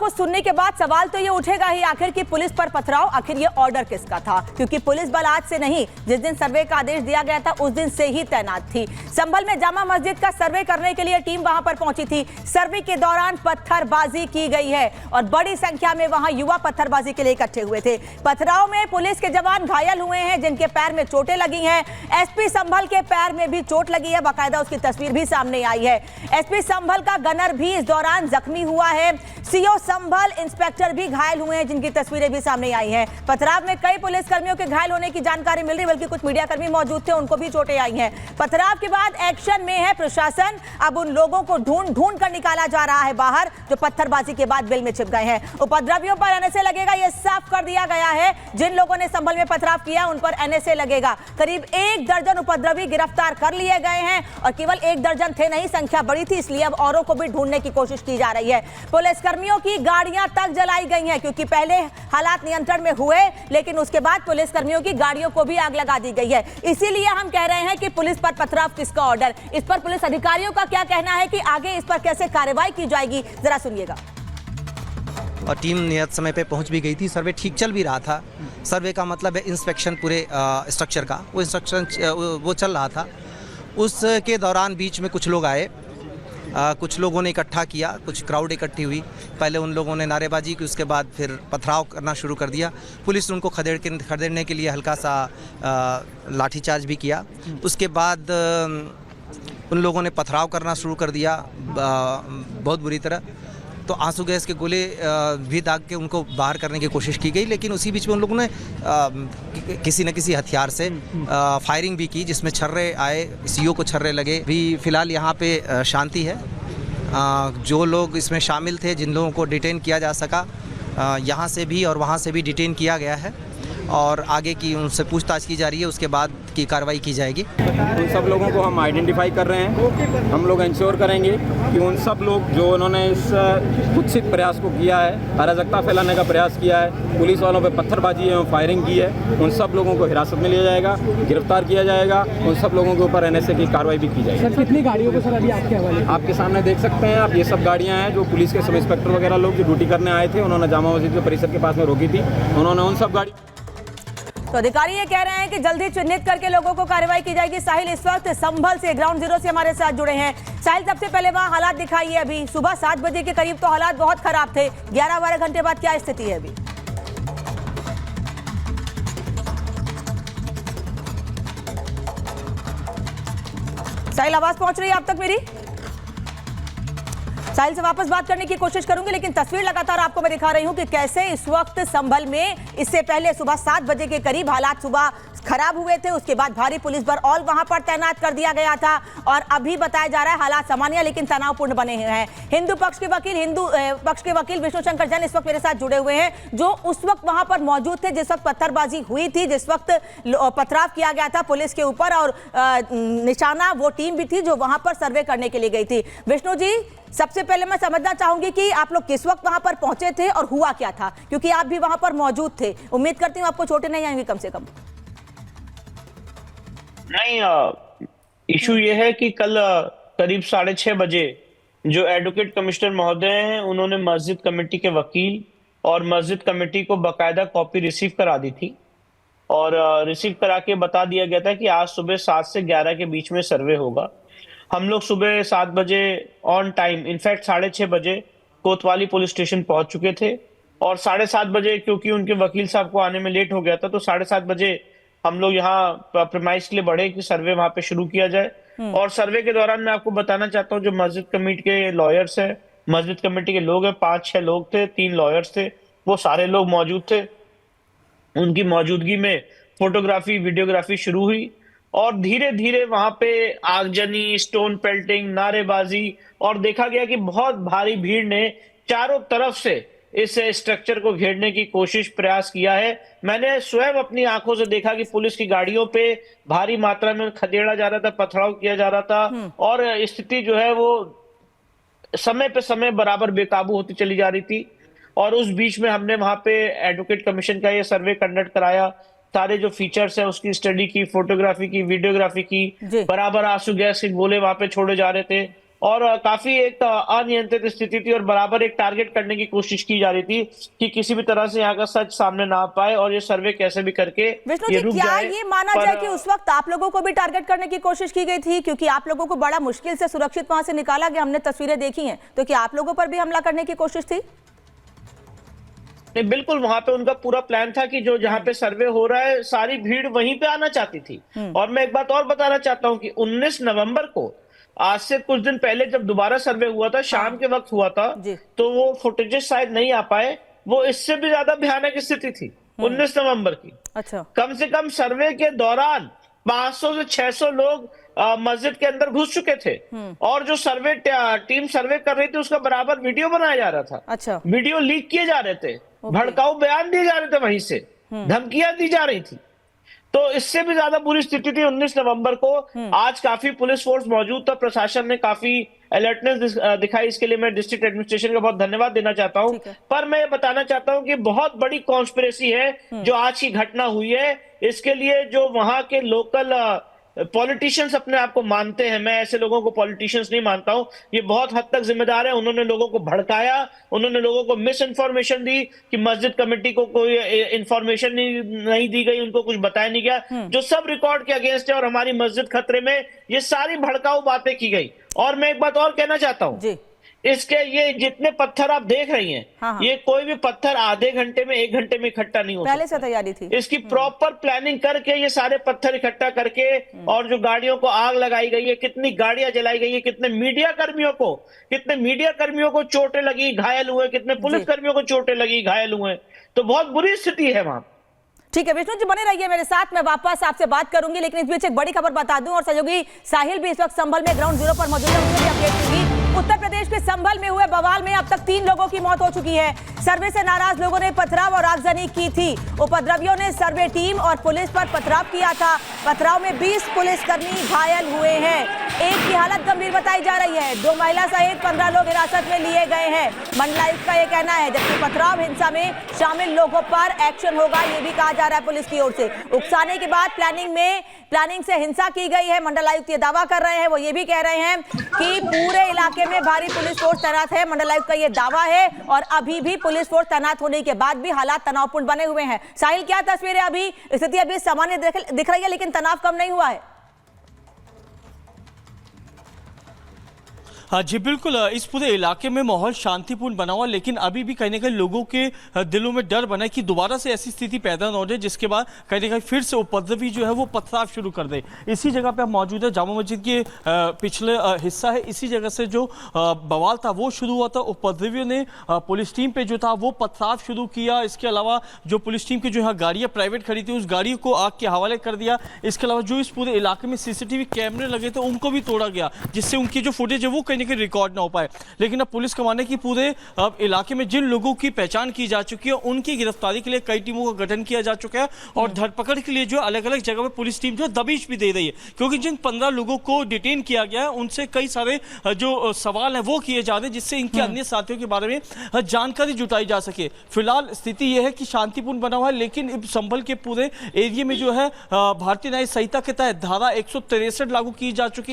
को सुनने के बाद सवाल तो ये उठेगा ही, आखिर की पुलिस पर पथराव, आखिर ये ऑर्डर किसका था? क्योंकि पुलिस बल आज से नहीं, जिस दिन सर्वे का आदेश दिया गया था उस दिन से ही तैनात थी। संभल में जामा मस्जिद का सर्वे करने के लिए टीम वहां पर पहुंची थी। सर्वे के दौरान पत्थरबाजी की गई है और बड़ी संख्या में वहां युवा पत्थरबाजी के लिए इकट्ठे हुए थे। पथराव में पुलिस के जवान घायल हुए हैं, जिनके पैर में चोटें लगी हैं। एसपी संभल के पैर में भी चोट लगी है, बाकायदा उसकी तस्वीर भी सामने आई है। एसपी संभल का गनर भी इस दौरान जख्मी हुआ है। सीओ संभल इंस्पेक्टर भी घायल हुए हैं, जिनकी तस्वीरें भी सामने आई हैं। पथराव में कई पुलिसकर्मियों के घायल होने की जानकारी मिल रही, बल्कि कुछ मीडियाकर्मी मौजूद थे, उनको भी चोटें आई हैं। पथराव के बाद एक्शन में है प्रशासन। अब उन लोगों को ढूंढ कर निकाला जा रहा है बाहर, जो पत्थरबाजी के बाद बिल में छिप गए हैं। उपद्रवियों पर एनएसए लगेगा, यह साफ कर दिया गया है। जिन लोगों ने संभल में पथराव किया उन पर एनएसए लगेगा। करीब 1 दर्जन उपद्रवी गिरफ्तार कर लिए गए हैं और केवल 1 दर्जन थे नहीं, संख्या बड़ी थी, इसलिए अब औरों को भी ढूंढने की कोशिश की जा रही है। पुलिसकर्मियों की गाड़ियां तक जलाई गई हैं, क्योंकि पहले हालात नियंत्रण में हुए, लेकिन उसके बाद पुलिसकर्मियों की गाड़ियों को भी आग लगा दी गई है। इसीलिए हम कह रहे हैं कि पुलिस पर पथराव किसका ऑर्डर, इस पर पुलिस अधिकारियों का क्या कहना है कि आगे इस पर कैसे कार्रवाई की जाएगी, जरा सुनिएगा। और टीम नियत समय पे पहुंच भी गई थी। सर्वे ठीक चल भी रहा था। सर्वे का मतलब है इंस्पेक्शन पूरे स्ट्रक्चर का, वो इंस्ट्रक्शन वो चल रहा था। उसके दौरान बीच में कुछ लोग आए, कुछ लोगों ने इकट्ठा किया, कुछ क्राउड इकट्ठी हुई। पहले उन लोगों ने नारेबाजी की, उसके बाद फिर पथराव करना शुरू कर दिया। पुलिस ने उनको खदेड़ने के लिए हल्का सा लाठीचार्ज भी किया। उसके बाद उन लोगों ने पथराव करना शुरू कर दिया बहुत बुरी तरह। तो आंसू गैस के गोले भी दाग के उनको बाहर करने की कोशिश की गई, लेकिन उसी बीच में उन लोगों ने किसी न किसी हथियार से फायरिंग भी की, जिसमें छर्रे आए, सीओ को छर्रे लगे। भी फिलहाल यहाँ पे शांति है। जो लोग इसमें शामिल थे, जिन लोगों को डिटेन किया जा सका, यहाँ से भी और वहाँ से भी डिटेन किया गया है और आगे की उनसे पूछताछ की जा रही है, उसके बाद की कार्रवाई की जाएगी। उन सब लोगों को हम आइडेंटिफाई कर रहे हैं। हम लोग इंश्योर करेंगे कि उन सब लोग जो उन्होंने इस कुत्सित प्रयास को किया है, अराजकता फैलाने का प्रयास किया है, पुलिस वालों पे पत्थरबाजी एवं फायरिंग की है, उन सब लोगों को हिरासत में लिया जाएगा, गिरफ्तार किया जाएगा। उन सब लोगों के ऊपर एनएसए की कार्रवाई भी की जाएगी। सर, कितनी गाड़ियों को सर अभी आपके हवाले? आपके सामने देख सकते हैं आप, ये सब गाड़ियाँ हैं जो पुलिस के सब इंस्पेक्टर वगैरह लोग जो ड्यूटी करने आए थे, उन्होंने जामा मस्जिद के परिसर के पास में रोकी थी। उन्होंने उन सब गाड़ी तो अधिकारी ये कह रहे हैं कि जल्दी चिन्हित करके लोगों को कार्रवाई की जाएगी। साहिल इस वक्त संभल से ग्राउंड जीरो से हमारे साथ जुड़े हैं। साहिल, सबसे पहले वहां हालात दिखाइए। अभी सुबह 7 बजे के करीब तो हालात बहुत खराब थे, 11-12 घंटे बाद क्या स्थिति है अभी? साहिल, आवाज पहुंच रही है आप तक मेरी? साहिल से वापस बात करने की कोशिश करूंगी, लेकिन तस्वीर लगातार आपको मैं दिखा रही हूं कि कैसे इस वक्त संभल में इससे पहले सुबह 7 बजे के करीब हालात सुबह खराब हुए थे। उसके बाद भारी पुलिस बल और वहां पर तैनात कर दिया गया था और अभी बताया जा रहा है हालात सामान्य लेकिन तनावपूर्ण बने हुए हैं। हिंदू पक्ष के वकील विष्णु शंकर जैन इस वक्त मेरे साथ जुड़े हुए हैं, जो उस वक्त वहां पर मौजूद थे जिस वक्त पत्थरबाजी हुई थी, जिस वक्त पथराव किया गया था पुलिस के ऊपर, और निशाना वो टीम भी थी जो वहां पर सर्वे करने के लिए गई थी। विष्णु जी, सबसे पहले मैं समझना चाहूंगी कि आप लोग किस वक्त वहां पर पहुंचे थे और हुआ क्या था, क्योंकि आप भी वहां पर मौजूद थे। उम्मीद करती हूं आपको चोटें नहीं आएंगी कम से कम। नहीं, इशू ये है कि कल करीब 6:30 बजे जो एडवोकेट कमिश्नर महोदय हैं, उन्होंने मस्जिद कमेटी के वकील और मस्जिद कमेटी को बाकायदा कॉपी रिसीव करा दी थी और रिसीव करा के बता दिया गया था कि आज सुबह 7 से 11 के बीच में सर्वे होगा। हम लोग सुबह 7 बजे ऑन टाइम, इनफैक्ट 6:30 बजे कोतवाली पुलिस स्टेशन पहुंच चुके थे और 7:30 बजे, क्योंकि उनके वकील साहब को आने में लेट हो गया था, तो 7:30 बजे हम लोग यहाँ प्रीमाइस के लिए बढ़े कि सर्वे वहां पे शुरू किया जाए। और सर्वे के दौरान मैं आपको बताना चाहता हूँ, जो मस्जिद कमेटी के लॉयर्स हैं, मस्जिद कमेटी के लोग हैं, 5-6 लोग थे, 3 लॉयर्स थे, वो सारे लोग मौजूद थे। उनकी मौजूदगी में फोटोग्राफी, वीडियोग्राफी शुरू हुई और धीरे धीरे वहां पे आगजनी, स्टोन पेल्टिंग, नारेबाजी, और देखा गया कि बहुत भारी भीड़ ने चारों तरफ से इस स्ट्रक्चर को घेरने की कोशिश, प्रयास किया है। मैंने स्वयं अपनी आंखों से देखा कि पुलिस की गाड़ियों पे भारी मात्रा में खदेड़ा जा रहा था, पथराव किया जा रहा था और स्थिति जो है वो समय पे समय बराबर बेकाबू होती चली जा रही थी। और उस बीच में हमने वहां पे एडवोकेट कमीशन का ये सर्वे कंडक्ट कराया, सारे जो फीचर्स है उसकी स्टडी की, फोटोग्राफी की, वीडियोग्राफी की, बराबर आंसू गैस के गोले वहां पे छोड़े जा रहे थे और काफी एक अनियंत्रित स्थिति थी और बराबर एक टारगेट करने की कोशिश की जा रही थी कि किसी भी तरह से यहाँ का सच सामने ना आ पाए और ये सर्वे कैसे भी करके विष्णु ये जी, रुक क्या जाए। ये माना जाए कि उस वक्त आप लोगों को भी टारगेट करने की कोशिश की गई थी, क्योंकि आप लोगों को बड़ा मुश्किल से सुरक्षित वहां से निकाला गया, हमने तस्वीरें देखी हैं, तो क्या आप लोगों पर भी हमला करने की कोशिश थी? नहीं, बिल्कुल वहां पे उनका पूरा प्लान था कि जो जहां पे सर्वे हो रहा है सारी भीड़ वहीं पे आना चाहती थी। और मैं एक बात और बताना चाहता हूं कि 19 नवंबर को, आज से कुछ दिन पहले जब दोबारा सर्वे हुआ था, शाम के वक्त हुआ था, तो वो फुटेजेस शायद नहीं आ पाए। वो इससे भी ज्यादा भयानक स्थिति थी 19 नवंबर की। अच्छा, कम से कम सर्वे के दौरान 500 से 600 लोग मस्जिद के अंदर घुस चुके थे और जो सर्वे टीम सर्वे कर रही थी उसका बराबर वीडियो बनाया जा रहा था। अच्छा, वीडियो लीक किए जा रहे थे, भड़काऊ बयान दिए जा रहे थे, वहीं से धमकियां दी जा रही थी। तो इससे भी ज्यादा बुरी स्थिति थी 19 नवंबर को। आज काफी पुलिस फोर्स मौजूद था, प्रशासन ने काफी अलर्टनेस दिखाई, इसके लिए मैं डिस्ट्रिक्ट एडमिनिस्ट्रेशन का बहुत धन्यवाद देना चाहता हूं। पर मैं ये बताना चाहता हूं कि बहुत बड़ी कॉन्स्पिरेसी है जो आज की घटना हुई है। इसके लिए जो वहां के लोकल पॉलिटिशियंस अपने आप को मानते हैं, मैं ऐसे लोगों को पॉलिटिशियंस नहीं मानता हूं, ये बहुत हद तक जिम्मेदार है। उन्होंने लोगों को भड़काया, उन्होंने लोगों को मिस इन्फॉर्मेशन दी कि मस्जिद कमेटी को कोई इन्फॉर्मेशन नहीं दी गई, उनको कुछ बताया नहीं गया, जो सब रिकॉर्ड के अगेंस्ट है और हमारी मस्जिद खतरे में, ये सारी भड़काऊ बातें की गई। और मैं एक बात और कहना चाहता हूं, इसके ये जितने पत्थर आप देख रही हैं, ये कोई भी पत्थर आधे घंटे में 1 घंटे में इकट्ठा नहीं हो सकता। पहले से तैयारी थी। इसकी प्रॉपर प्लानिंग करके ये सारे पत्थर इकट्ठा करके, और जो गाड़ियों को आग लगाई गई है, कितनी गाड़ियां जलाई गई है, कितने मीडिया कर्मियों को चोटें लगी, घायल हुए, कितने पुलिस कर्मियों को चोटें लगी, घायल हुए। तो बहुत बुरी स्थिति है वहां। ठीक है विष्णु जी, बने रहिए मेरे साथ, मैं वापस आपसे बात करूंगी, लेकिन इस बीच एक बड़ी खबर बता दूं और सहयोगी साहिल भी इस वक्त संभल में ग्राउंड जीरो पर मौजूद है, उनसे भी अपडेट दूंगी। उत्तर प्रदेश के संभल में हुए बवाल में अब तक 3 लोगों की मौत हो चुकी है। सर्वे से नाराज लोगों ने पथराव और आगजनी की थी। उपद्रवियों ने सर्वे टीम और पुलिस पर पथराव किया था। पथराव में 20 पुलिसकर्मी घायल हुए हैं। एक की हालत गंभीर बताई जा रही है। 2 महिला सहित 15 लोग हिरासत में लिए गए हैं, मंडलायुक्त का यह कहना है। जबकि पथराव हिंसा में शामिल लोगों पर एक्शन होगा, ये भी कहा जा रहा है पुलिस की ओर से। उकसाने के बाद प्लानिंग से हिंसा की गई है, मंडलायुक्त ये दावा कर रहे हैं। वो ये भी कह रहे हैं कि पूरे इलाके में भारी पुलिस फोर्स तैनात है, मंडलायुक्त का ये दावा है। और अभी भी पुलिस फोर्स तैनात होने के बाद भी हालात तनावपूर्ण बने हुए हैं। साहिल, क्या तस्वीरें, अभी स्थिति अभी सामान्य दिख रही है लेकिन तनाव कम नहीं हुआ है? हाँ जी बिल्कुल, इस पूरे इलाके में माहौल शांतिपूर्ण बना हुआ, लेकिन अभी भी कहीं ना कहीं लोगों के दिलों में डर बना है कि दोबारा से ऐसी स्थिति पैदा न हो जाए जिसके बाद कहीं ना कहीं फिर से उपद्रवी जो है वो पथराव शुरू कर दे। इसी जगह पे हम मौजूद है, जामा मस्जिद के पिछले हिस्सा है, इसी जगह से जो बवाल था वो शुरू हुआ था। उपद्रवियों ने पुलिस टीम पे जो था वो पथराव शुरू किया। इसके अलावा जो पुलिस टीम की जो यहाँ गाड़ियाँ प्राइवेट खड़ी थी, उस गाड़ी को आग के हवाले कर दिया। इसके अलावा जो इस पूरे इलाके में CCTV कैमरे लगे थे उनको भी तोड़ा गया, जिससे उनकी जो फुटेज है वो कहीं कि रिकॉर्ड ना हो पाए। लेकिन अब पुलिस का मानना है कि पूरे इलाके में जिन लोगों की पहचान की जा चुकी है उनकी गिरफ्तारी के लिए कई टीमों का गठन किया जा चुका है और धरपकड़ के लिए जो अलग अलग जगह पर पुलिस टीम जो दबिश भी दे रही है, क्योंकि जिन 15 लोगों को डिटेन किया गया है उनसे कई सारे जो सवाल है वो किए जा रहे हैं, जिससे इनके अन्य साथियों के बारे में जानकारी जुटाई जा सके। फिलहाल स्थिति यह है कि शांतिपूर्ण बना हुआ है, लेकिन संभल के पूरे एरिया में जो है भारतीय न्याय संहिता के तहत धारा 163 लागू की जा चुकी है।